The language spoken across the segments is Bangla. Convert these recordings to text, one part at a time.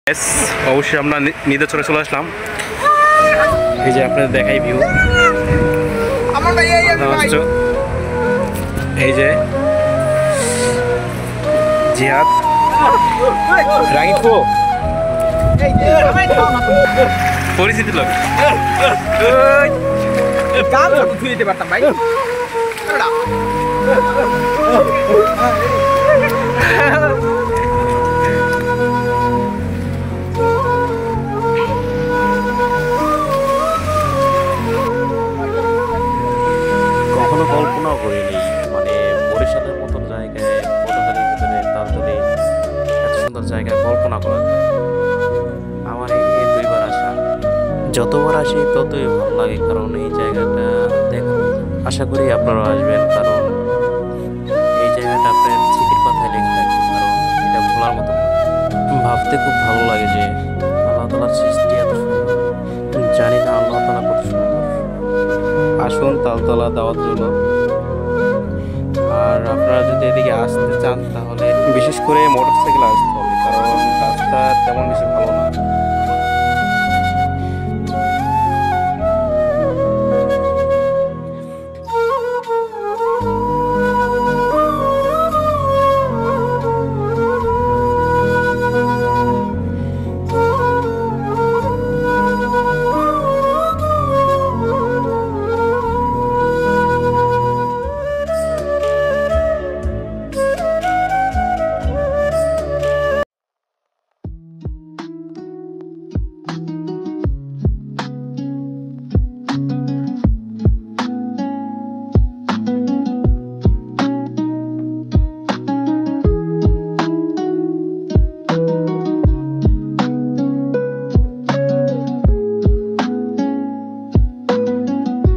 Yes, অবশ্যই আমরা নিদে চলে আসলাম। এই যে আপনাদের দেখাই ভিউ। এই যে জিহাদ রাগিফো পরিচিত লোক দিতে পারতাম ভাই। কখনো কল্পনাও করিনি মানে বরিশালের মতন জায়গায় পটুয়াখালীর ভিতরে তালতলি এত সুন্দর জায়গায় কল্পনা করা যায়। আমার এই নিয়ে দুইবার আসা, যতবার আসি ততই ভালো লাগে, কারণ এই জায়গাটা দেখার আশা করি আপনারাও আসবেন, কারণ এই জায়গাটা আপনার স্মৃতির পাতায় লেগে থাকবে, কারণ এটা ভোলার মতো না। ভাবতে খুব ভালো লাগে যে আল্লাহ তাআলার সৃষ্টি এত সুন্দর, জানি না আল্লাহ তাআলা কত সুন্দর। আসুন তালতলা দাওয়াত রইল। আর আপনারা যদি এদিকে আসতে চান তাহলে বিশেষ করে মোটরসাইকেল আসতে হবে, কারণ রাস্তা তেমন বেশি ভালো না।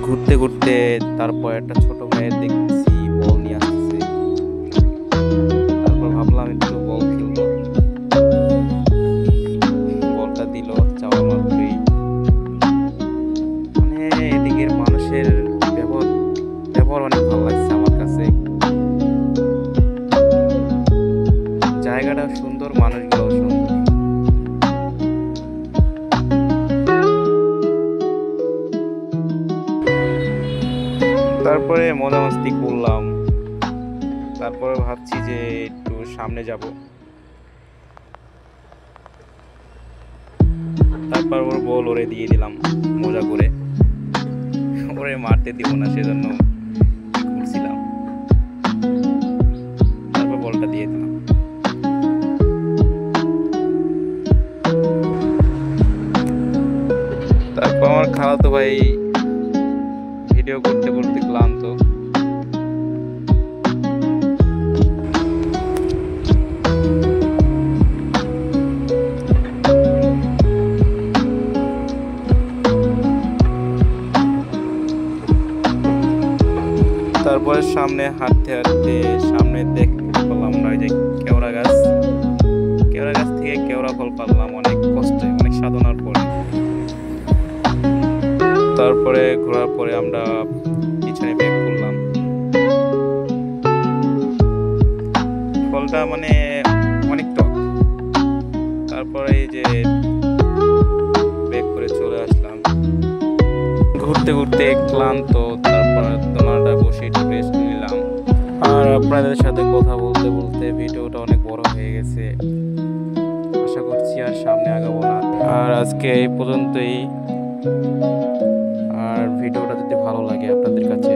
ঘুরতে ঘুরতে তারপর একটা ছোট ভাইয়ের দেখছি বল নিয়ে আসছে, তারপর ভাবলাম একটু বল খেলবো। বলটা দিল চাওয়া মাত্রই, মানে এদিকের মানুষের ব্যবহার অনেক ভালো লাগছে আমার কাছে। জায়গাটা সুন্দর, মানুষগুলো সুন্দর। তারপরে মজা মাস্তি করলাম, তারপরে ভাবছি যে একটু সামনে যাব। তারপর ওর বল ওরে দিয়ে দিলাম মজা করে, ওরে মারতে দিব না সেজন্য ঘুরছিলাম। তারপর বলটা দিয়ে দিলাম। তারপর আমার খালাতো ভাই ভিডিও করতে করতে ক্লান্ত, তারপরে সামনে হাঁটতে হাঁটতে সামনে দেখতে পেলাম আমরা ওই যে কেওড়া গাছ থেকে কেওড়া ফল পারলাম অনেক কষ্টে, অনেক সাধনার পরে। তারপরে ঘোরার পরে আমরা পিছনে ব্যাক করলাম। ফলটা মানে অনেক টক। তারপরে এই যে ব্যাক করে চলে আসলাম। ঘুরতে ঘুরতে ক্লান্ত, তারপর দোলনাটা বসে একটু রেস্ট নিলাম। আর আপনাদের সাথে কথা বলতে বলতে ভিডিওটা অনেক বড় হয়ে গেছে, আশা করছি আর সামনে আগাবো না। আর আজকে এই পর্যন্তই। আর ভিডিওটা যদি ভালো লাগে আপনাদের কাছে